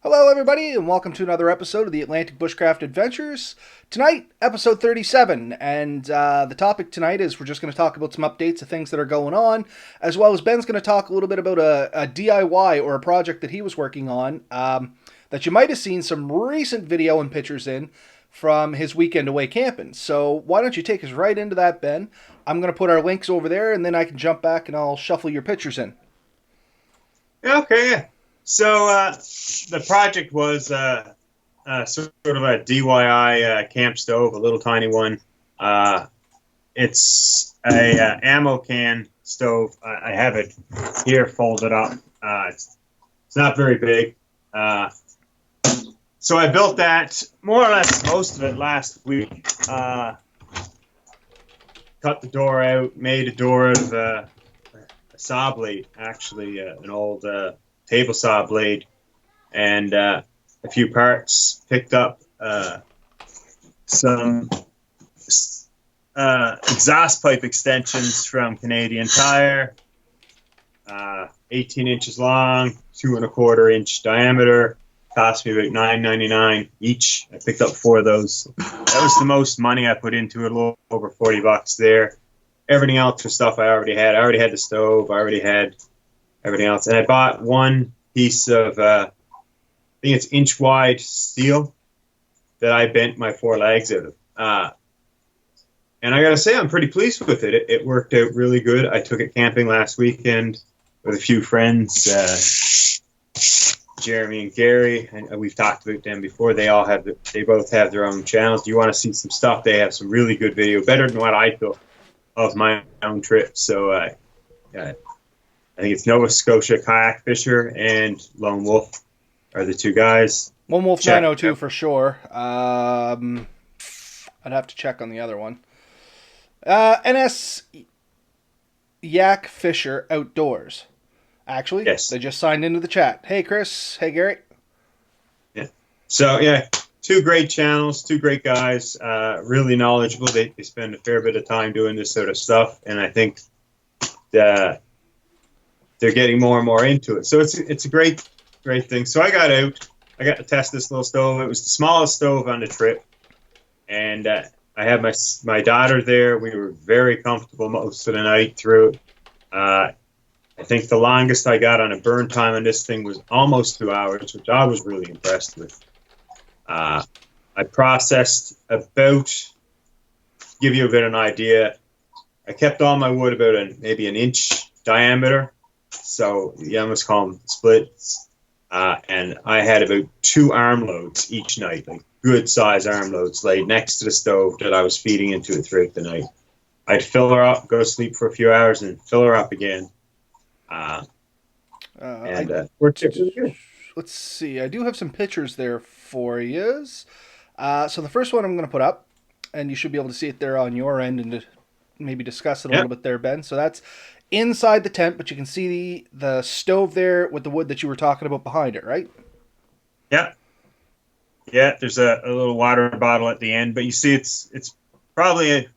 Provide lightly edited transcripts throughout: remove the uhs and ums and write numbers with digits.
Hello, everybody, and welcome to another episode of the Atlantic Bushcraft Adventures. Tonight, episode 37, and the topic tonight is we're just going to talk about some updates of things that are going on, as well as Ben's going to talk a little bit about a DIY or a project that he was working on that you might have seen some recent video and pictures in from his weekend away camping. So why don't you take us right into that, Ben? I'm going to put our links over there, and then I can jump back and I'll shuffle your pictures in. Okay, yeah. So the project was sort of a DIY camp stove, a little tiny one. It's a ammo can stove. I have it here folded up. It's not very big. So I built that more or less most of it last week. Cut the door out, made a door out of a saw blade, actually, an old table saw blade, and a few parts. Picked up some exhaust pipe extensions from Canadian Tire, 18 inches long, 2.25 inch diameter. Cost me about $9.99 each. I picked up 4 of those. That was the most money I put into it, a little over $40 there. Everything else was stuff I already had. I already had the stove. I already had everything else. And I bought one piece of, I think it's inch wide steel that I bent my 4 legs out of. And I got to say, I'm pretty pleased with it. It worked out really good. I took it camping last weekend with a few friends, Jeremy and Gary, and we've talked about them before. They both have their own channels. Do you want to see some stuff? They have some really good video, better than what I took of my own trip. So I think it's Nova Scotia Kayak Fisher and Lone Wolf are the 2 guys. Lone Wolf 902 for sure. I'd have to check on the other one. NS Yak Fisher Outdoors. Actually, yes. They just signed into the chat. Hey, Chris. Hey, Gary. Yeah. So, yeah, 2 great channels, 2 great guys, really knowledgeable. They spend a fair bit of time doing this sort of stuff, and I think they're getting more and more into it. So it's a great thing. So I got out. I got to test this little stove. It was the smallest stove on the trip, and I had my daughter there. We were very comfortable most of the night through it. I think the longest I got on a burn time on this thing was almost 2 hours, which I was really impressed with. I processed about, give you a bit of an idea, I kept all my wood about maybe an inch diameter, so you almost call them splits, and I had about 2 arm loads each night, like good size arm loads laid next to the stove that I was feeding into it throughout the night. I'd fill her up, go to sleep for a few hours, and fill her up again. Let's see. I do have some pictures there for you. So the first one I'm going to put up, and you should be able to see it there on your end and maybe discuss it a little bit there, Ben. So that's inside the tent, but you can see the stove there with the wood that you were talking about behind it, right? Yeah. Yeah, there's a little water bottle at the end, but you see it's probably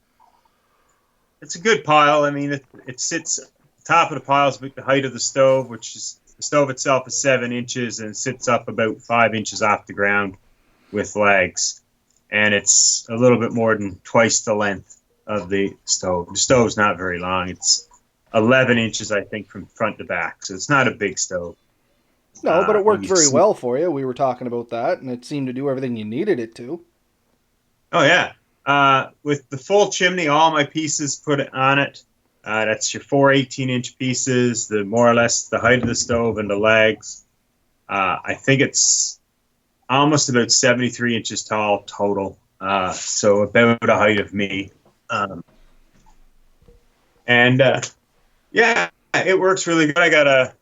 it's a good pile. I mean, it sits top of the pile is the height of the stove, which is the stove itself is 7 inches and sits up about 5 inches off the ground with legs, and it's a little bit more than twice the length of the stove. The stove's not very long. It's 11 inches, I think, from front to back, so it's not a big stove. No, but it worked very well for you. We were talking about that, and it seemed to do everything you needed it to. Oh, yeah. With the full chimney, all my pieces put it on it. That's your 4 18-inch pieces, the more or less the height of the stove and the legs. I think it's almost about 73 inches tall total, so about the height of me. Yeah, it works really good. I got a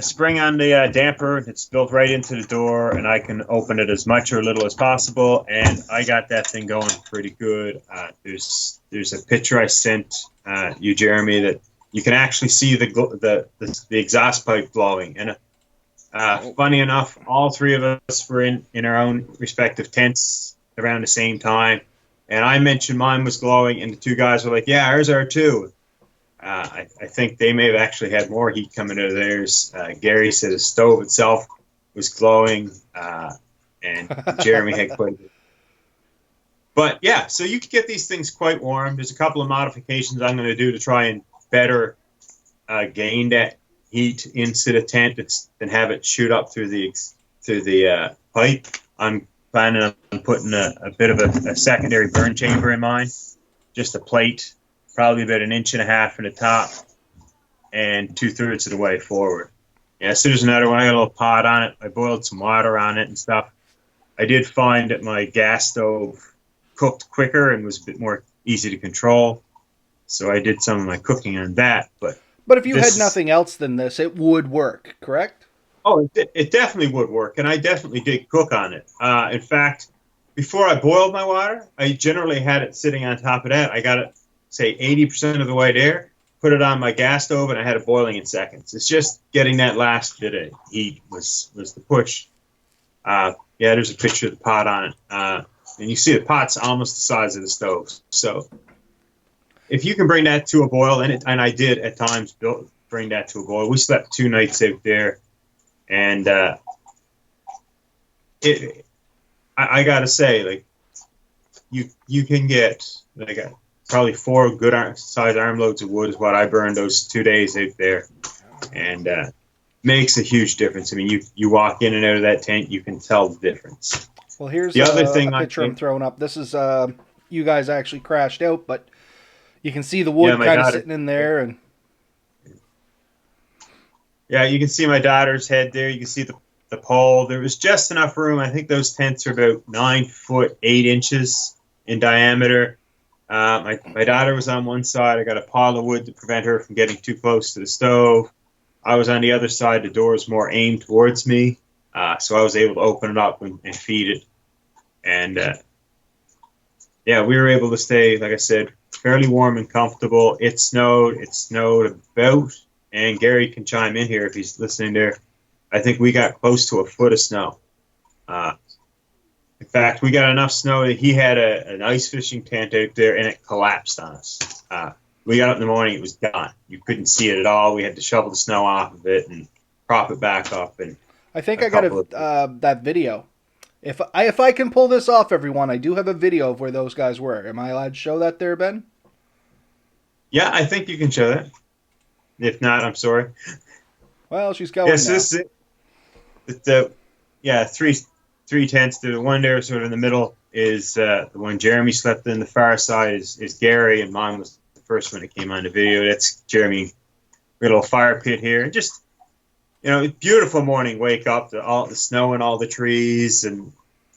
spring on the damper that's built right into the door, and I can open it as much or little as possible, and I got that thing going pretty good. There's a picture I sent you, Jeremy, that you can actually see the exhaust pipe blowing. And funny enough, all 3 of us were in our own respective tents around the same time, and I mentioned mine was glowing, and the 2 guys were like, "Yeah, ours are too." I think they may have actually had more heat coming out of theirs. Gary said the stove itself was glowing, and Jeremy had quite a bit. But yeah, so you can get these things quite warm. There's a couple of modifications I'm going to do to try and better gain that heat into the tent and have it shoot up through the pipe. I'm planning on putting a bit of a secondary burn chamber in mine, just a plate, probably about 1.5 inches from the top and 2/3 of the way forward. Yeah, so there's another one. I got a little pot on it. I boiled some water on it and stuff. I did find that my gas stove cooked quicker and was a bit more easy to control. So I did some of my cooking on that. But if you had nothing else than this, it would work, correct? Oh, it definitely would work, and I definitely did cook on it. In fact, before I boiled my water, I generally had it sitting on top of that. I got it, say, 80% of the way there, put it on my gas stove, and I had it boiling in seconds. It's just getting that last bit of heat was the push. Yeah, there's a picture of the pot on it. And you see the pot's almost the size of the stove. So if you can bring that to a boil, and I did at times bring that to a boil. We slept 2 nights out there. And I gotta say, like, you can get like probably 4 good size armloads of wood is what I burned those 2 days out there, and makes a huge difference. I mean, you walk in and out of that tent, you can tell the difference. Well, here's the other thing a picture I'm throwing up. This is you guys actually crashed out, but you can see the wood kind of sitting in there, and yeah, you can see my daughter's head there. You can see the pole. There was just enough room. I think those tents are about 9 foot 8 inches in diameter. My daughter was on one side. I got a pile of wood to prevent her from getting too close to the stove. I was on the other side. The door was more aimed towards me, so I was able to open it up and feed it. And yeah, we were able to stay, like I said, fairly warm and comfortable. It snowed. It snowed about. And Gary can chime in here if he's listening there. I think we got close to 1 foot of snow. In fact, we got enough snow that he had an ice fishing tent out there, and it collapsed on us. We got up in the morning, it was gone. You couldn't see it at all. We had to shovel the snow off of it and prop it back up. And I think I got that video. If I can pull this off, everyone, I do have a video of where those guys were. Am I allowed to show that there, Ben? Yeah, I think you can show that. If not, I'm sorry. Well, she's going. Yes, this is it. Three tents. The one there, sort of in the middle, is the one Jeremy slept in. The far side is Gary, and mine was the first one that came on the video. That's Jeremy. We got a little fire pit here. Just, beautiful morning. Wake up to all the snow and all the trees, and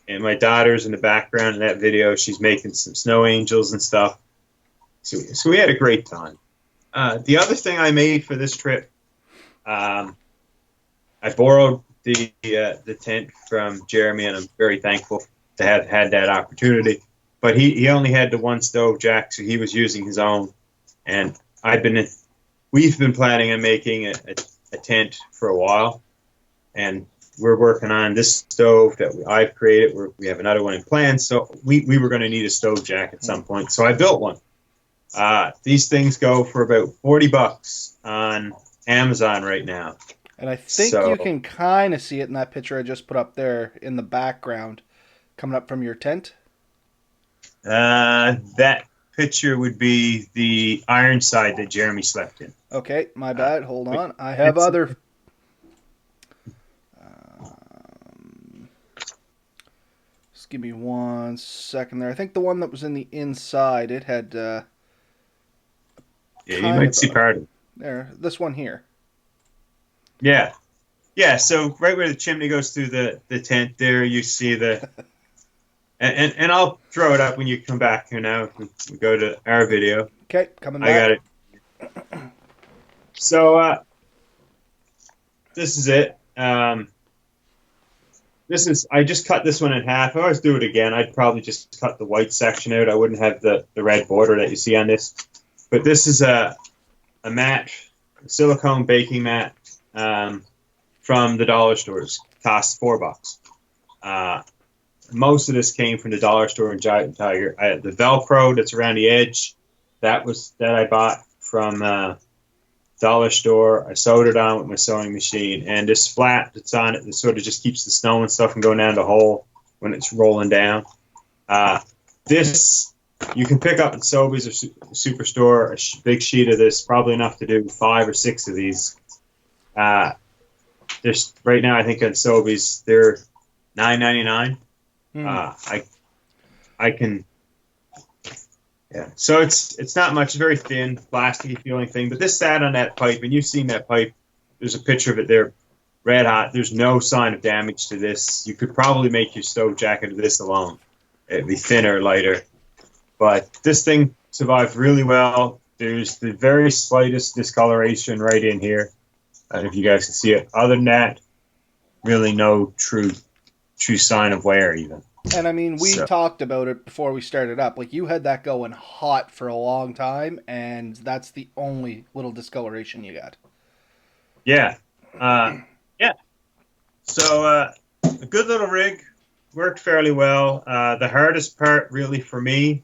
my daughter's in the background in that video. She's making some snow angels and stuff. So we had a great time. The other thing I made for this trip, I borrowed the tent from Jeremy, and I'm very thankful to have had that opportunity. But he only had the one stove, Jack, so he was using his own. And we've been planning on making a tent for a while, and we're working on this stove that I've created. We have another one in plan, so we were going to need a stove, Jack, at some point. So I built one. These things go for about $40 on Amazon right now. And I think you can kind of see it in that picture I just put up there in the background, coming up from your tent. That picture would be the iron side that Jeremy slept in. Okay, my bad. Hold on. I have other... just give me 1 second there. I think the one that was in the inside, it had... yeah, you might see part of it. There, this one here. Yeah. Yeah, so right where the chimney goes through the tent there, you see the... And I'll throw it up when you come back here now. We go to our video. Okay, coming back. I got it. So, this is it. I just cut this one in half. If I always do it again, I'd probably just cut the white section out. I wouldn't have the red border that you see on this. But this is a mat, a silicone baking mat from the dollar stores. Costs $4. Most of this came from the dollar store in Giant Tiger. The Velcro that's around the edge, that I bought from dollar store. I sewed it on with my sewing machine, and this flat that's on it that sort of just keeps the snow and stuff from going down the hole when it's rolling down. This you can pick up at Sobeys or Superstore a big sheet of this, probably enough to do 5 or 6 of these. There's right now, I think at Sobeys they're $9.99. I can. Yeah, so it's not much, very thin, plasticky feeling thing. But this sat on that pipe, and you've seen that pipe. There's a picture of it there, red hot. There's no sign of damage to this. You could probably make your stove jacket of this alone. It'd be thinner, lighter. But this thing survived really well. There's the very slightest discoloration right in here, if you guys can see it. Other than that, really no true sign of wear even. And I mean, we talked about it before we started up. Like, you had that going hot for a long time, and that's the only little discoloration you got. Yeah. Yeah. So, a good little rig. Worked fairly well. The hardest part, really, for me,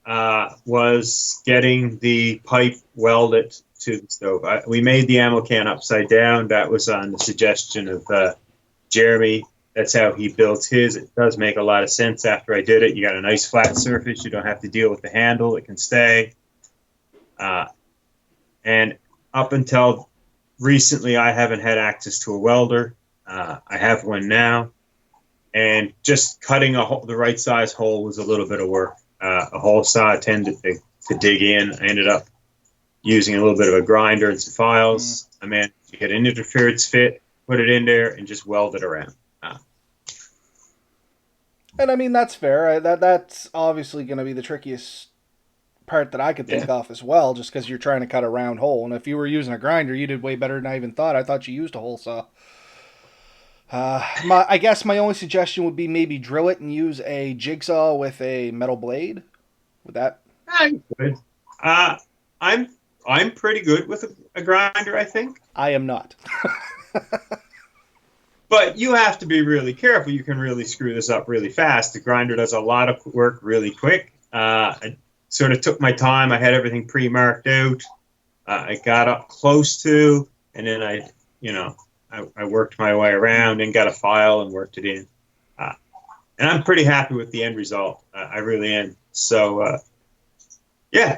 was getting the pipe welded to the stove. We made the ammo can upside down. That was on the suggestion of Jeremy. That's how he built his. It does make a lot of sense after I did it. You got a nice flat surface. You don't have to deal with the handle. It can stay. And up until recently, I haven't had access to a welder. I have one now. And just cutting the right size hole was a little bit of work. A hole saw tended to dig in. I ended up using a little bit of a grinder and some files. I managed to get an interference fit, put it in there, and just weld it around. And I mean, that's fair. That's obviously going to be the trickiest part that I could think of as well, just because you're trying to cut a round hole. And if you were using a grinder, you did way better than I even thought. I thought you used a hole saw. I guess my only suggestion would be maybe drill it and use a jigsaw with a metal blade. Would that? I'm good. I'm pretty good with a grinder, I think. I am not. But you have to be really careful. You can really screw this up really fast. The grinder does a lot of work really quick. I sort of took my time. I had everything pre-marked out. I got up close to, and then I worked my way around and got a file and worked it in. And I'm pretty happy with the end result. I really am. So,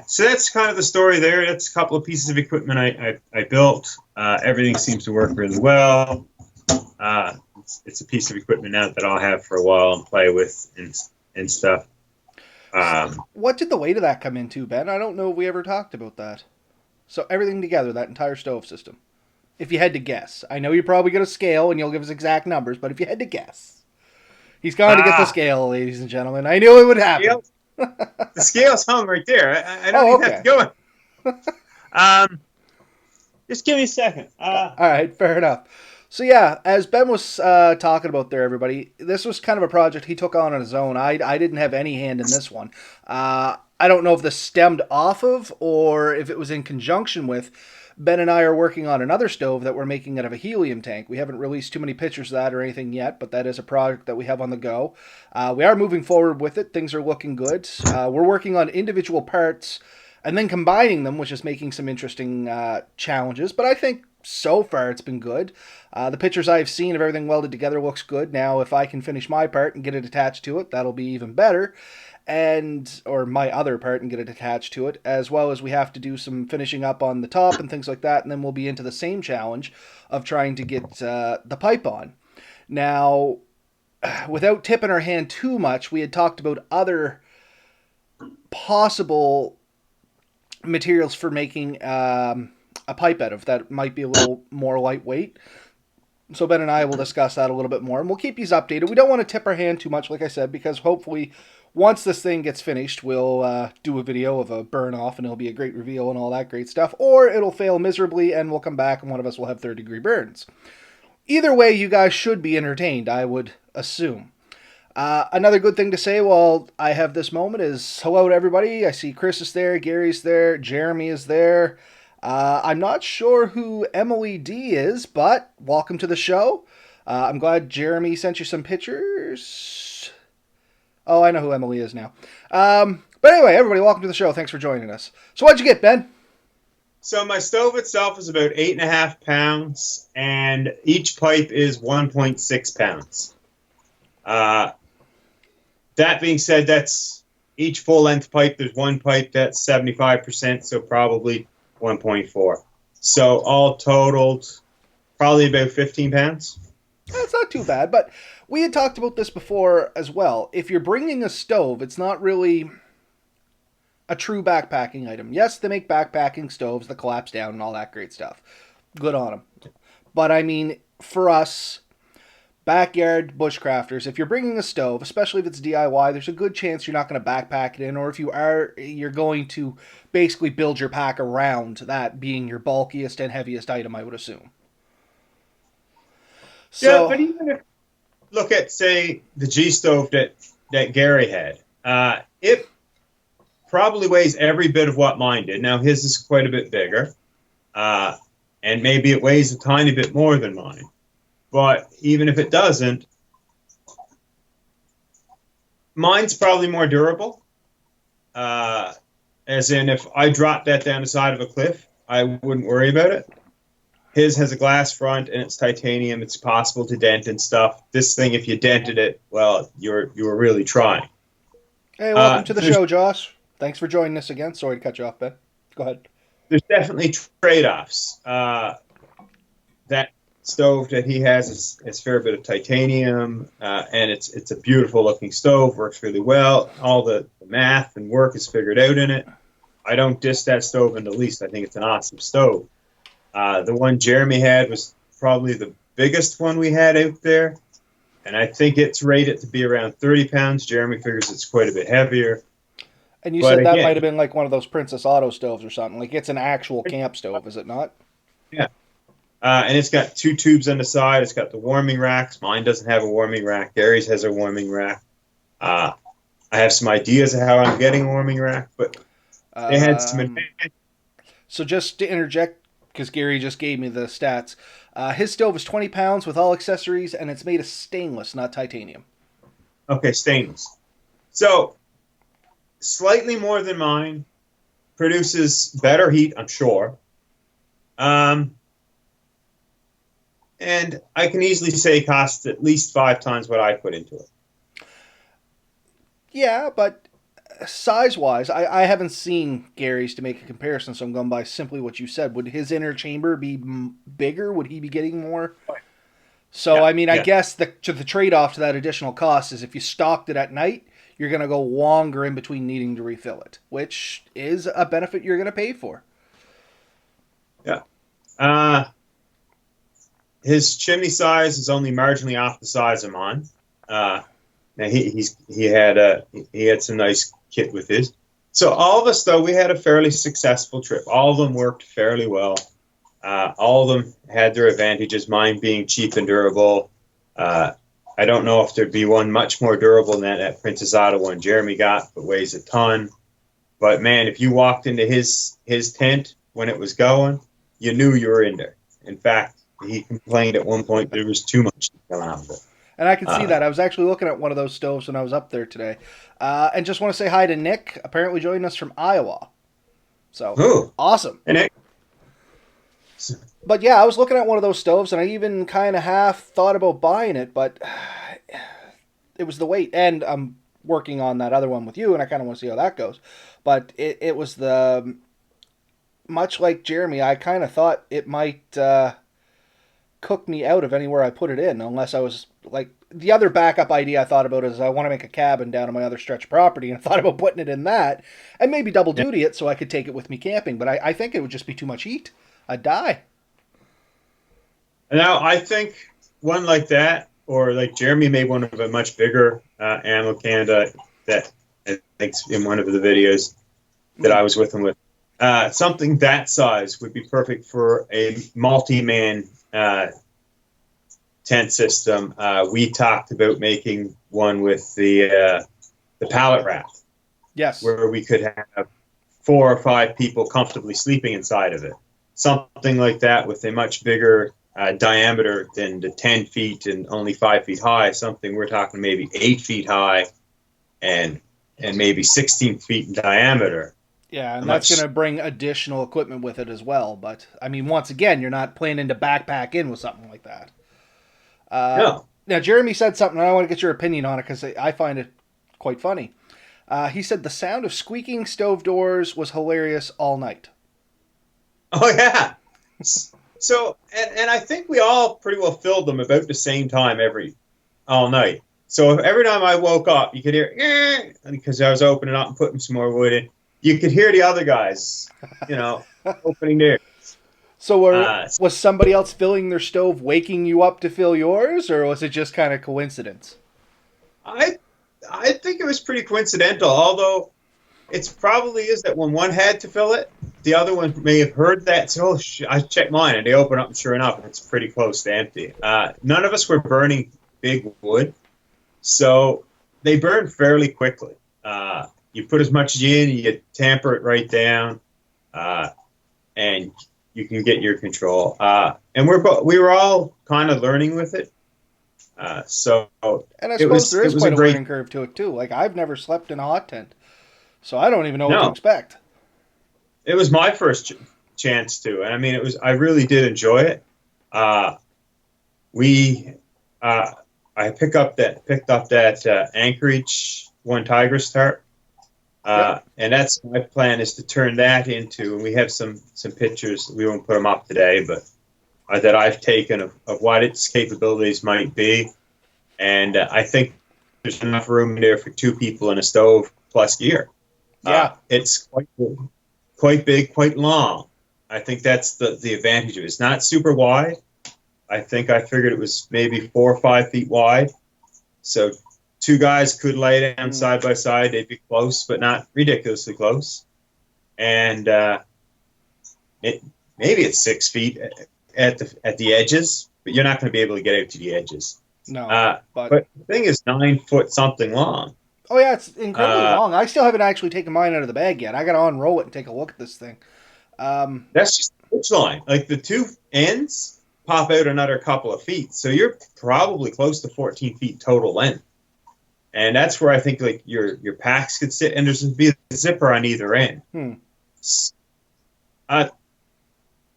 so that's kind of the story there. That's a couple of pieces of equipment I built. Everything seems to work really well. It's a piece of equipment now that I'll have for a while and play with and stuff. What did the weight of that come into, Ben? I don't know if we ever talked about that. So everything together, that entire stove system. If you had to guess. I know you're probably going to scale and you'll give us exact numbers, but if you had to guess. He's going to get the scale, ladies and gentlemen. I knew it would happen. The scale's hung right there. I don't even have to go. Just give me a second. All right, fair enough. So yeah, as Ben was talking about there, everybody, this was kind of a project he took on his own. I didn't have any hand in this one. I don't know if this stemmed off of or if it was in conjunction with. Ben and I are working on another stove that we're making out of a helium tank. We haven't released too many pictures of that or anything yet, but that is a project that we have on the go. We are moving forward with it. Things are looking good. We're working on individual parts and then combining them, which is making some interesting challenges. But I think so far it's been good. The pictures I've seen of everything welded together looks good. Now, if I can finish my part and get it attached to it, that'll be even better. Or my other part and get it attached to it, as well as we have to do some finishing up on the top and things like that, and then we'll be into the same challenge of trying to get the pipe on. Now, without tipping our hand too much, we had talked about other possible materials for making a pipe out of that might be a little more lightweight. So Ben and I will discuss that a little bit more, and we'll keep these updated. We don't want to tip our hand too much, like I said, because hopefully once this thing gets finished, we'll do a video of a burn off and it'll be a great reveal and all that great stuff. Or it'll fail miserably and we'll come back and one of us will have third-degree burns. Either way, you guys should be entertained, I would assume. Another good thing to say while I have this moment is hello to everybody. I see Chris is there, Gary's there, Jeremy is there. I'm not sure who Emily D is, but welcome to the show. I'm glad Jeremy sent you some pictures. Oh, I know who Emily is now. But anyway, everybody, welcome to the show. Thanks for joining us. So what'd you get, Ben? So my stove itself is about 8.5 pounds, and each pipe is 1.6 pounds. Uh, that being said, that's each full length pipe. There's one pipe that's 75%, so probably 1.4. So all totaled, probably about 15 pounds. That's not too bad, but we had talked about this before as well. If you're bringing a stove, it's not really a true backpacking item. Yes, they make backpacking stoves that collapse down and all that great stuff. Good on them. But I mean, for us, backyard bushcrafters, if you're bringing a stove, especially if it's DIY, there's a good chance you're not going to backpack it in, or if you are, you're going to basically build your pack around that being your bulkiest and heaviest item, I would assume. Yeah, So, but even if look at say the G stove that Gary had, it probably weighs every bit of what mine did. Now his is quite a bit bigger, uh, and maybe it weighs a tiny bit more than mine. But even if it doesn't, mine's probably more durable. As in, if I dropped that down the side of a cliff, I wouldn't worry about it. His has a glass front and it's titanium. It's possible to dent and stuff. This thing, if you dented it, well, you were really trying. hey, welcome to the There's show, Josh. Thanks for joining us again. Sorry to cut you off, Ben. Go ahead. there's definitely trade-offs. That stove that he has is a fair bit of titanium, and it's a beautiful looking stove. Works really well. All the math and work is figured out in it. I don't diss that stove in the least. I think it's an awesome stove. The one Jeremy had was probably the biggest one we had out there, and I think it's rated to be around 30 pounds. Jeremy figures it's quite a bit heavier. And you But said that might have again, been like one of those Princess Auto stoves or something. Like it's an actual camp stove, is it not? yeah. And it's got two tubes on the side. It's got the warming racks. Mine doesn't have a warming rack. Gary's has a warming rack. Uh, I have some ideas of how I'm getting a warming rack, but they had some Um, advantage. so just to interject, because Gary just gave me the stats, his stove is 20 pounds with all accessories, and it's made of stainless, not titanium. Okay, stainless. So slightly more than mine, produces better heat, I'm sure. Um, and I can easily say costs at least 5 times what I put into it. Yeah, but size wise, I haven't seen Gary's to make a comparison, so I'm going by simply what you said. Would his inner chamber be bigger? Would he be getting more? So, Yeah, I mean, I yeah, guess the trade off to that additional cost is if you stocked it at night, you're going to go longer in between needing to refill it, which is a benefit you're going to pay for. yeah. Uh, his chimney size is only marginally off the size of mine. Now he had some nice kit with his. So all of us though we had a fairly successful trip. All of them worked fairly well. All of them had their advantages. Mine being cheap and durable. I don't know if there'd be one much more durable than that Princess Auto one Jeremy got, but weighs a ton. But man, if you walked into his tent when it was going, you knew you were in there. In fact, he complained at one point there was too much coming out of it. And I can see Uh, that. I was actually looking at one of those stoves when I was up there today. And just want to say hi to Nick, apparently joining us from Iowa. So, Ooh, awesome. and it, But yeah, I was looking at one of those stoves and I even kind of half thought about buying it, but it was the weight. And I'm working on that other one with you and I kind of want to see how that goes. But it was the, much like Jeremy, I kind of thought it might cook me out of anywhere I put it in, unless I was like, the other backup idea I thought about is I want to make a cabin down on my other stretch of property, and I thought about putting it in that and maybe double yeah. duty it so I could take it with me camping. But I think it would just be too much heat. I'd die. Now I think one like that, or like Jeremy made one of a much bigger ammo can that I think's in one of the videos that I was with him with. Something that size would be perfect for a multi-man tent system. We talked about making one with the pallet raft, Yes. where we could have 4 or 5 people comfortably sleeping inside of it. Something like that with a much bigger diameter than the 10 feet and only 5 feet high. Something we're talking maybe 8 feet high and maybe 16 feet in diameter. Yeah, a and that's going much to bring additional equipment with it as well. But I mean, once again, you're not planning to backpack in with something like that. no. Now, Jeremy said something, and I want to get your opinion on it because I find it quite funny. He said the sound of squeaking stove doors was hilarious all night. Oh yeah. So and I think we all pretty well filled them about the same time every all night. So every time I woke up, you could hear because I was opening up and putting some more wood in. You could hear the other guys, opening theirs. So, Uh, was somebody else filling their stove waking you up to fill yours, or was it just kind of coincidence? I I think it was pretty coincidental, although it's probably is that when one had to fill it, the other one may have heard that. So I checked mine, and they open up, and sure enough, it's pretty close to empty. None of us were burning big wood, so they burn fairly quickly. You put as much in, you tamper it right down, and you can get your control. And we were all kind of learning with it. So And I it suppose was there it is was a quite a great learning curve to it too. Like I've never slept in a hot tent, so I don't even know what to no. expect. It was my first chance to, and I mean, it was. I really did enjoy it. Uh, we, I picked up that Anchorage One Tigris tarp, Yep. and that's my plan is to turn that into. And we have some pictures. We won't put them up today, but that I've taken of what its capabilities might be, and I think there's enough room there for two people in a stove plus gear. Yeah. It's quite big, quite long. I think that's the advantage of it. It's not super wide. I think I figured it was maybe 4 or 5 feet wide. So two guys could lay down side by side. They'd be close, but not ridiculously close. And maybe it's 6 feet at the edges, but you're not going to be able to get out to the edges. No, but the thing is 9 foot something long. oh yeah, it's incredibly Uh, long. I still haven't actually taken mine out of the bag yet. I got to unroll it and take a look at this thing. That's just the pitch line. Like the two ends pop out another couple of feet, so you're probably close to 14 feet total length. And that's where I think like your packs could sit, and there's be a zipper on either end.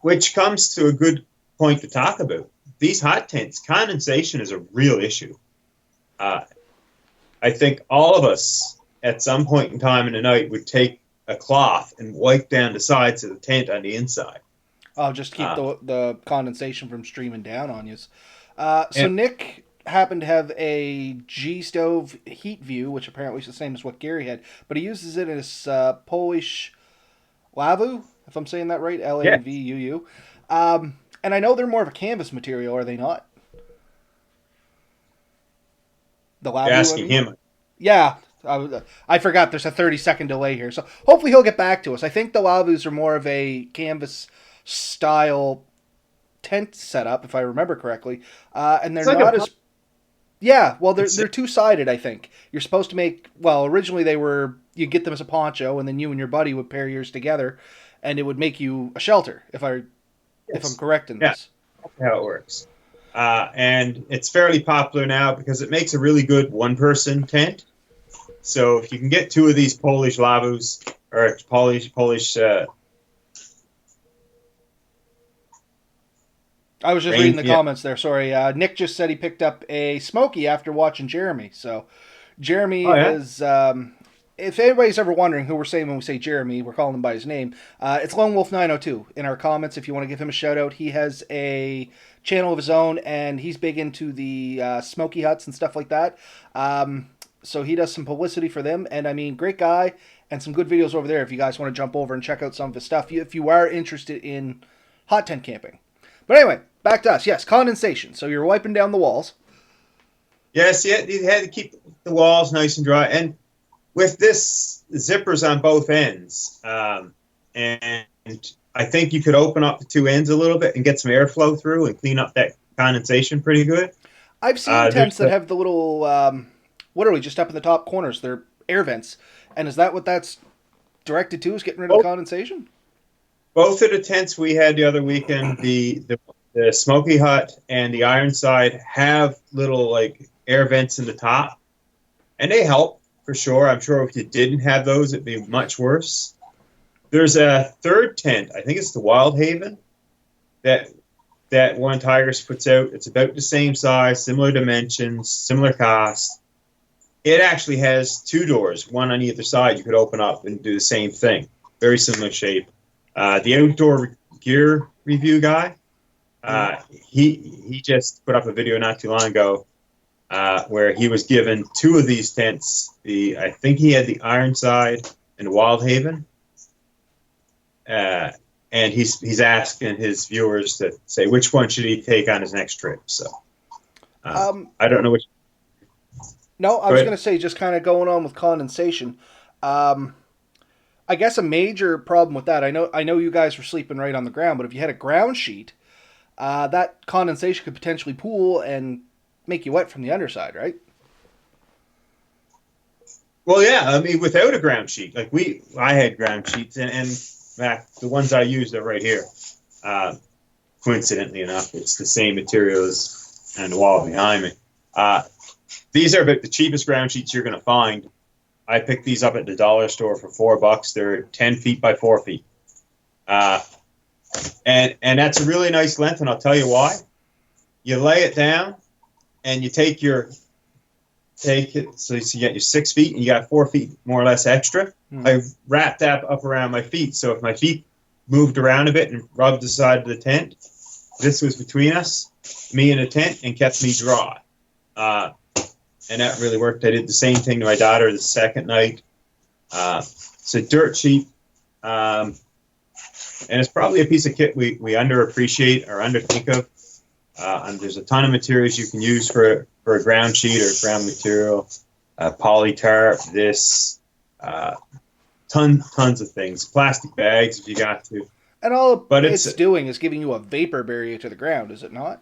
Which comes to a good point to talk about. These hot tents, condensation is a real issue. I think all of us at some point in time in the night would take a cloth and wipe down the sides of the tent on the inside. I'll just keep the condensation from streaming down on you. So And, Nick happened to have a G stove heat view, which apparently is the same as what Gary had, but he uses it in his Polish Lavu, if I'm saying that right, yeah, Lavuu. And I know they're more of a canvas material, are they not? The Lavu, I asking mean? him. Yeah, I forgot there's a 30-second delay here. So hopefully he'll get back to us. I think the Lavus are more of a canvas style tent setup, if I remember correctly. And they're It's like not a as... Yeah, well, it's, they're two-sided, I think. You're supposed to make... Well, originally they were... You get them as a poncho, and then you and your buddy would pair yours together, and it would make you a shelter, if I'm correct in yeah, this. that's how it works. And it's fairly popular now because it makes a really good one-person tent. So if you can get two of these Polish Lavus or Polish, I was just reading the comments there. Sorry, Nick just said he picked up a Smoky after watching Jeremy. So Jeremy is, if anybody's ever wondering who we're saying when we say Jeremy, we're calling him by his name. It's Lone Wolf 902 in our comments. If you want to give him a shout out, he has a channel of his own, and he's big into the smoky huts and stuff like that. So he does some publicity for them, and I mean, great guy, and some good videos over there. If you guys want to jump over and check out some of his stuff, if you are interested in hot tent camping. But anyway, back to us. Yes, condensation. So you're wiping down the walls. Yes, yeah, you had to keep the walls nice and dry. And with this, zippers on both ends. And I think you could open up the two ends a little bit and get some airflow through and clean up that condensation pretty good. I've seen tents that have the little, what are we, just up in the top corners? They're air vents. And is that what that's directed to, is getting rid of the condensation? Both of the tents we had the other weekend, the Smoky Hut and the Ironside, have little like air vents in the top, and they help for sure. I'm sure if you didn't have those, it'd be much worse. There's a third tent. I think it's the Wild Haven that one Tigers puts out. It's about the same size, similar dimensions, similar cost. It actually has two doors, one on either side. You could open up and do the same thing. Very similar shape. The outdoor gear review guy, he just put up a video not too long ago where he was given two of these tents. I think he had the Ironside and Wild Haven. And he's asking his viewers to say which one should he take on his next trip. So I don't know which. No, I was going to say, just kind of going on with condensation. I guess a major problem with that. I know you guys were sleeping right on the ground, but if you had a ground sheet, that condensation could potentially pool and make you wet from the underside, right? Well, yeah. I mean, without a ground sheet, like I had ground sheets, and the ones I used are right here. Coincidentally enough, it's the same materials and the wall behind me. These are about the cheapest ground sheets you're going to find. I picked these up at the dollar store for $4. They're 10 feet by 4 feet. And that's a really nice length, and I'll tell you why. You lay it down, and you take it, so you get your 6 feet, and you got 4 feet more or less extra. I wrapped that up around my feet, so if my feet moved around a bit and rubbed the side of the tent, this was between us, me and the tent, and kept me dry. And that really worked. I did the same thing to my daughter the second night. So dirt cheap. And it's probably a piece of kit we underappreciate or underthink of. And there's a ton of materials you can use for a ground sheet or ground material. Polytarp, tons of things. Plastic bags if you got to. And all it's doing is giving you a vapor barrier to the ground, is it not?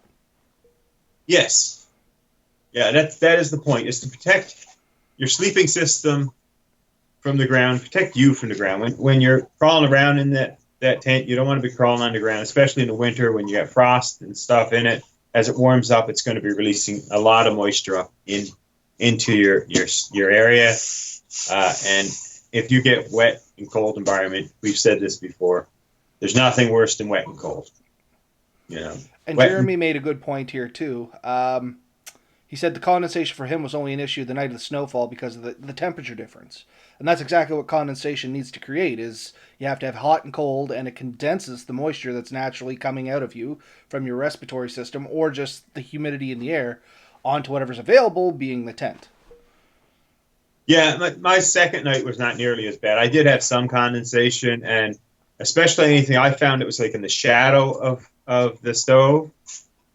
Yes. Yeah, that is the point, is to protect your sleeping system from the ground, protect you from the ground. When you're crawling around in that tent, you don't want to be crawling underground, especially in the winter when you got frost and stuff in it. As it warms up, it's going to be releasing a lot of moisture up into your area. And if you get wet and cold environment, we've said this before, there's nothing worse than wet and cold. And Jeremy made a good point here, too. He said the condensation for him was only an issue the night of the snowfall because of the temperature difference. And that's exactly what condensation needs to create, is you have to have hot and cold, and it condenses the moisture that's naturally coming out of you from your respiratory system or just the humidity in the air onto whatever's available, being the tent. Yeah, my second night was not nearly as bad. I did have some condensation, and especially anything I found that was like in the shadow of the stove.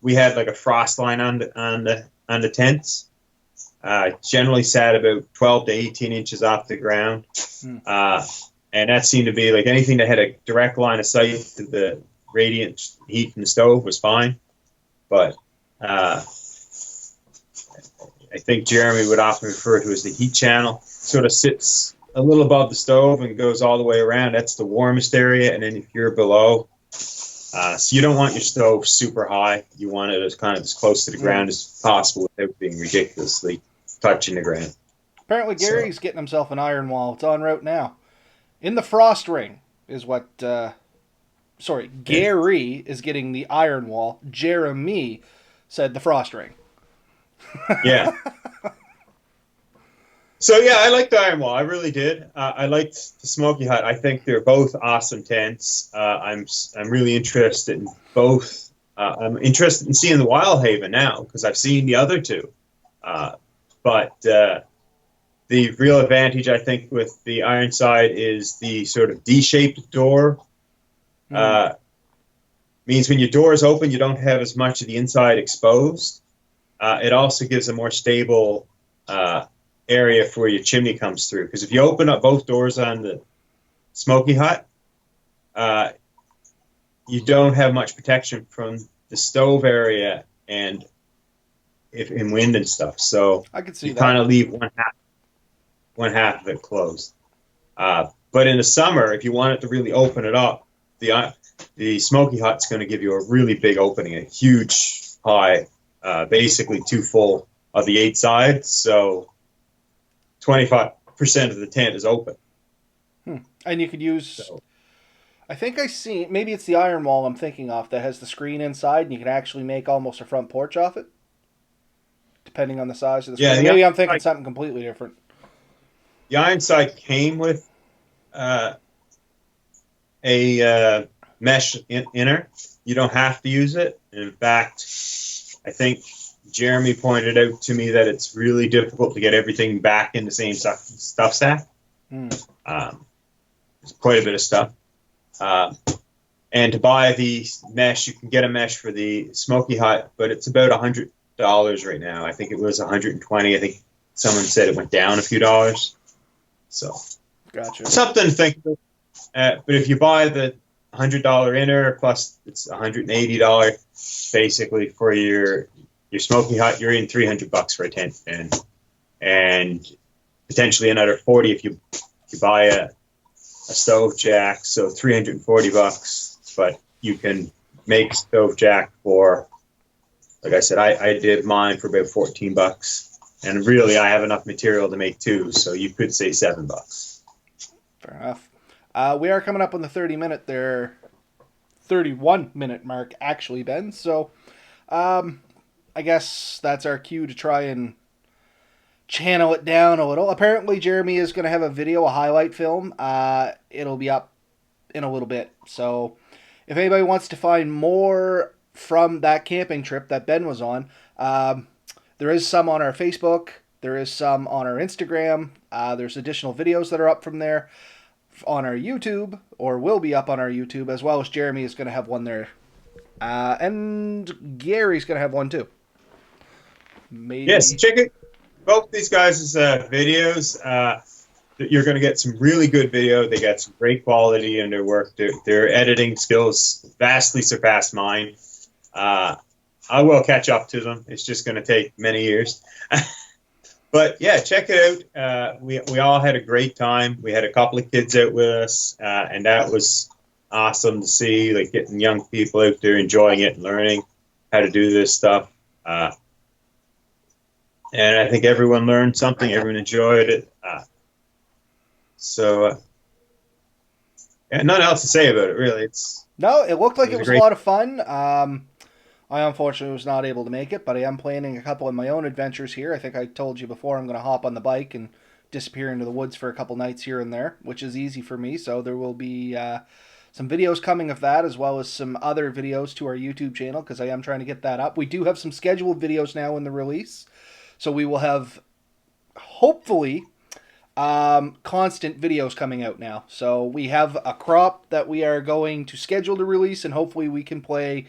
We had like a frost line on the tents. Generally sat about 12 to 18 inches off the ground. And that seemed to be like anything that had a direct line of sight to the radiant heat in the stove was fine. But I think Jeremy would often refer to as the heat channel. Sort of sits a little above the stove and goes all the way around. That's the warmest area. And then if you're below, so you don't want your stove super high. You want it as kind of as close to the ground as possible without being ridiculously touching the ground. Apparently Gary's getting himself an iron wall. It's en route now. In the frost ring is what... Gary is getting the iron wall. Jeremy said the frost ring. Yeah. So yeah, I liked the iron wall. I really did. I liked the Smoky Hut. I think they're both awesome tents. I'm really interested in both. I'm interested in seeing the Wild Haven now because I've seen the other two. But the real advantage I think with the Ironside is the sort of D-shaped door. Means when your door is open, you don't have as much of the inside exposed. It also gives a more stable area for where your chimney comes through. Because if you open up both doors on the Smoky Hut, you don't have much protection from the stove area and in wind and stuff. So I could see you kind of leave one half of it closed. But in the summer, if you wanted to really open it up, the Smoky Hut's going to give you a really big opening, a huge high, basically too full of the 8 sides. So 25% of the tent is open. And you could use I think I see. Maybe it's the iron wall I'm thinking of that has the screen inside, and you can actually make almost a front porch off it, depending on the size of the Yeah, screen. Or maybe I'm thinking something completely different. the Ironside came with uh, a mesh inner. You don't have to use it. In fact, I think Jeremy pointed out to me that it's really difficult to get everything back in the same stuff stack. Hmm. There's quite a bit of stuff. And to buy the mesh, you can get a mesh for the Smoky Hut, but it's about $100 right now. I think it was 120. I think someone said it went down a few dollars. So, Gotcha. something to think about. But if you buy the $100 inner plus it's $180 basically for your Smoky Hut, you're in $300 for a tent, and potentially another 40 if you buy a stove jack, so $340. But you can make stove jack for, like I said, I did mine for about $14, and really I have enough material to make two, so you could say $7. Fair enough. We are coming up on the 31-minute mark, actually, Ben. So, I guess that's our cue to try and channel it down a little. Apparently, Jeremy is going to have a video, a highlight film. It'll be up in a little bit. So, if anybody wants to find more from that camping trip that Ben was on, there is some on our Facebook. There is some on our Instagram. There's additional videos that are up from there on our YouTube, or will be up on our YouTube, as well as Jeremy is going to have one there. And Gary's going to have one too. Maybe. Yes, check it. Both these guys' videos. You're going to get some really good video. They got some great quality in their work. Their editing skills vastly surpass mine. I will catch up to them. It's just going to take many years. But yeah, check it out. We all had a great time. We had a couple of kids out with us, and that was awesome to see. Like getting young people out there enjoying it and learning how to do this stuff. And I think everyone learned something. Everyone enjoyed it. Yeah, nothing else to say about it, really. No, it looked like it was a lot of fun. I unfortunately was not able to make it, but I am planning a couple of my own adventures here. I think I told you before I'm going to hop on the bike and disappear into the woods for a couple nights here and there, which is easy for me. So there will be some videos coming of that, as well as some other videos to our YouTube channel, because I am trying to get that up. We do have some scheduled videos now in the release. So we will have, hopefully, constant videos coming out now. So we have a crop that we are going to schedule to release, and hopefully we can play,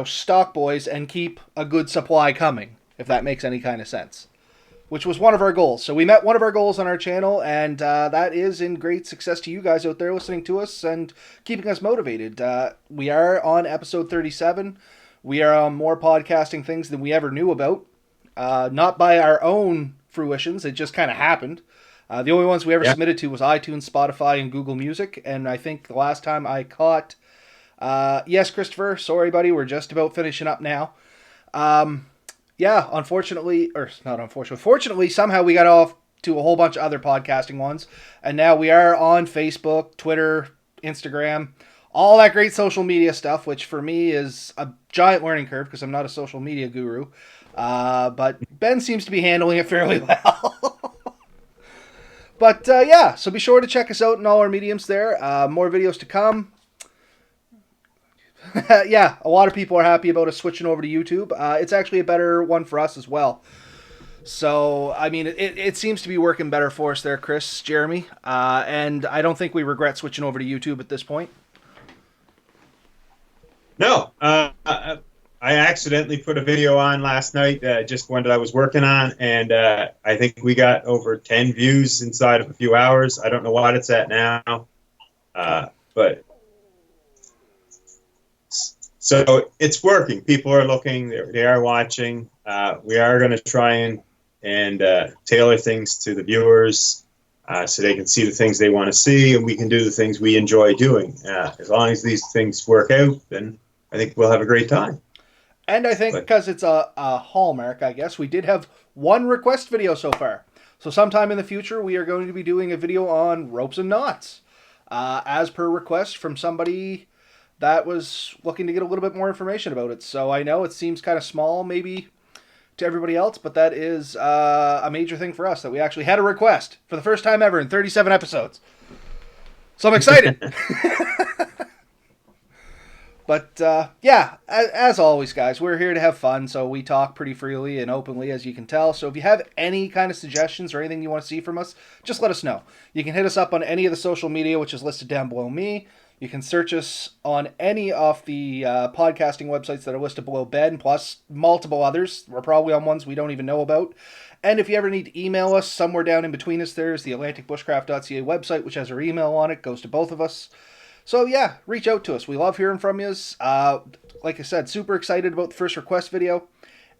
stock boys and keep a good supply coming, if that makes any kind of sense. Which was one of our goals. So we met one of our goals on our channel, and that is in great success to you guys out there listening to us and keeping us motivated. We are on episode 37. We are on more podcasting things than we ever knew about. Not by our own fruitions. It just kind of happened. The only ones we ever submitted to was iTunes, Spotify, and Google Music. And I think the last time I caught... yes, Christopher, sorry, buddy. We're just about finishing up now. Fortunately, somehow we got off to a whole bunch of other podcasting ones. And now we are on Facebook, Twitter, Instagram, all that great social media stuff, which for me is a giant learning curve because I'm not a social media guru. But Ben seems to be handling it fairly well. But so be sure to check us out in all our mediums there. More videos to come. A lot of people are happy about us switching over to YouTube. It's actually a better one for us as well. So, I mean, it seems to be working better for us there, Chris, Jeremy. And I don't think we regret switching over to YouTube at this point. No, I accidentally put a video on last night, just one that I was working on, and I think we got over 10 views inside of a few hours. I don't know what it's at now, but so it's working. People are looking, they are watching. We are going to try and tailor things to the viewers so they can see the things they want to see, and we can do the things we enjoy doing. As long as these things work out, then I think we'll have a great time. And I think because it's a hallmark, I guess, we did have one request video so far. So sometime in the future, we are going to be doing a video on ropes and knots. as per request from somebody that was looking to get a little bit more information about it. So I know it seems kind of small, maybe to everybody else, but that is a major thing for us that we actually had a request for the first time ever in 37 episodes. So I'm excited. But yeah, as always, guys, we're here to have fun, so we talk pretty freely and openly, as you can tell. So if you have any kind of suggestions or anything you want to see from us, just let us know. You can hit us up on any of the social media, which is listed down below me. You can search us on any of the podcasting websites that are listed below Ben, plus multiple others. We're probably on ones we don't even know about. And if you ever need to email us, somewhere down in between us, there's the AtlanticBushcraft.ca website, which has our email on it, goes to both of us. So yeah, reach out to us. We love hearing from you. Like I said, super excited about the first request video,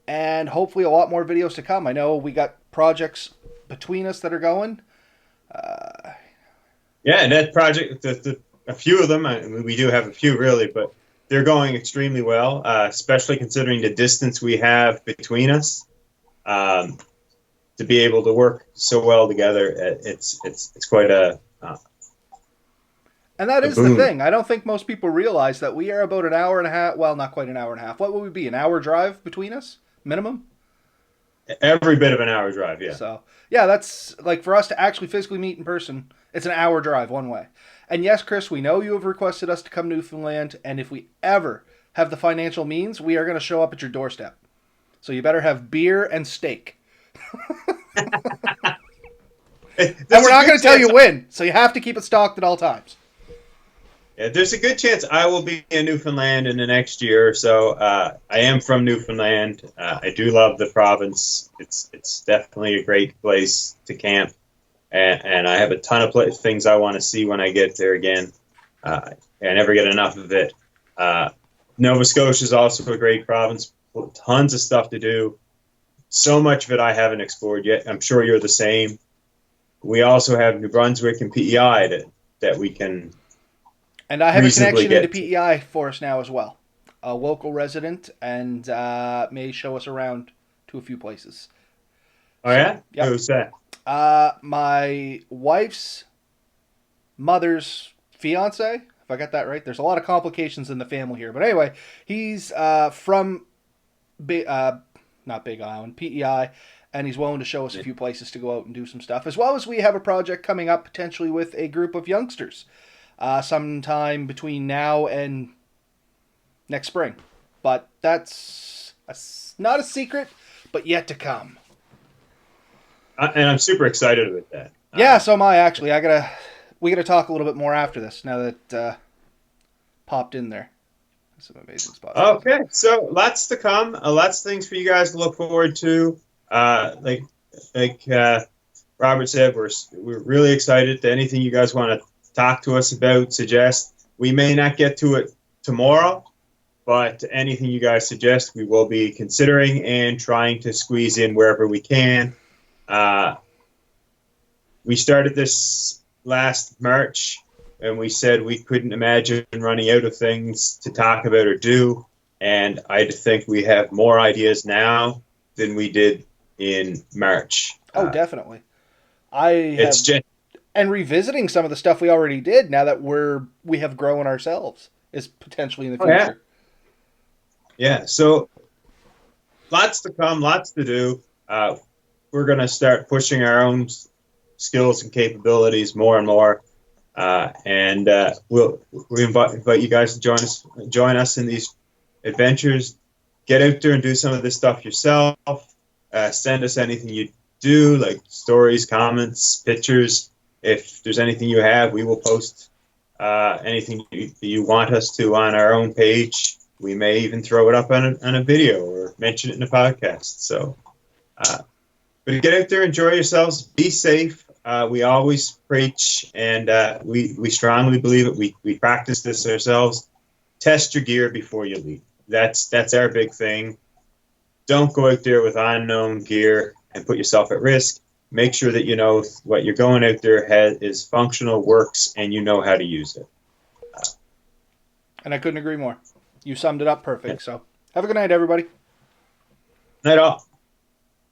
and hopefully a lot more videos to come. I know we got projects between us that are going. Yeah, that project, a few of them, we do have a few really, but they're going extremely well, especially considering the distance we have between us. To be able to work so well together, it's quite a and that is the thing. I don't think most people realize that we are about an hour and a half. Well, not quite an hour and a half. What would we be? An hour drive between us, minimum. Every bit of an hour drive, yeah. So yeah, that's like for us to actually physically meet in person. It's an hour drive one way. And yes, Chris, we know you have requested us to come to Newfoundland, and if we ever have the financial means, we are going to show up at your doorstep. So you better have beer and steak. And we're not going to tell you when, so you have to keep it stocked at all times. Yeah, there's a good chance I will be in Newfoundland in the next year or so. I am from Newfoundland. I do love the province. It's definitely a great place to camp, and I have a ton of things I want to see when I get there again. I never get enough of it. Nova Scotia is also a great province. Tons of stuff to do. So much of it I haven't explored yet. I'm sure you're the same. We also have New Brunswick and PEI that we can. And I have a connection into PEI for us now as well. A local resident, and may show us around to a few places. Oh, yeah? Yep. Who's that? My wife's mother's fiance, if I got that right. There's a lot of complications in the family here. But anyway, he's from not Big Island, PEI, and he's willing to show us a few places to go out and do some stuff. As well as we have a project coming up potentially with a group of youngsters. Sometime between now and next spring. But that's not a secret, but yet to come. And I'm super excited about that. Yeah, so am I, actually. We gotta talk a little bit more after this, now that popped in there. Some amazing spots. Okay, so lots to come. Lots of things for you guys to look forward to. Like Robert said, we're really excited to anything you guys want to talk to us about, suggest. We may not get to it tomorrow, but anything you guys suggest, we will be considering and trying to squeeze in wherever we can. We started this last March, and we said we couldn't imagine running out of things to talk about or do, and I think we have more ideas now than we did in March. Oh, definitely. And revisiting some of the stuff we already did now that we have grown ourselves is potentially in the future. Yeah, so lots to come, lots to do. We're going to start pushing our own skills and capabilities more and more. And we invite you guys to join us in these adventures. Get out there and do some of this stuff yourself. Send us anything you do, like stories, comments, pictures. If there's anything you have, we will post anything you want us to on our own page. We may even throw it up on a video or mention it in a podcast. So, but get out there, enjoy yourselves, be safe. We always preach, and we strongly believe it. We practice this ourselves. Test your gear before you leave. That's our big thing. Don't go out there with unknown gear and put yourself at risk. Make sure that you know what you're going out there is functional, works, and you know how to use it. And I couldn't agree more. You summed it up perfect. Yeah. So have a good night, everybody. Night all.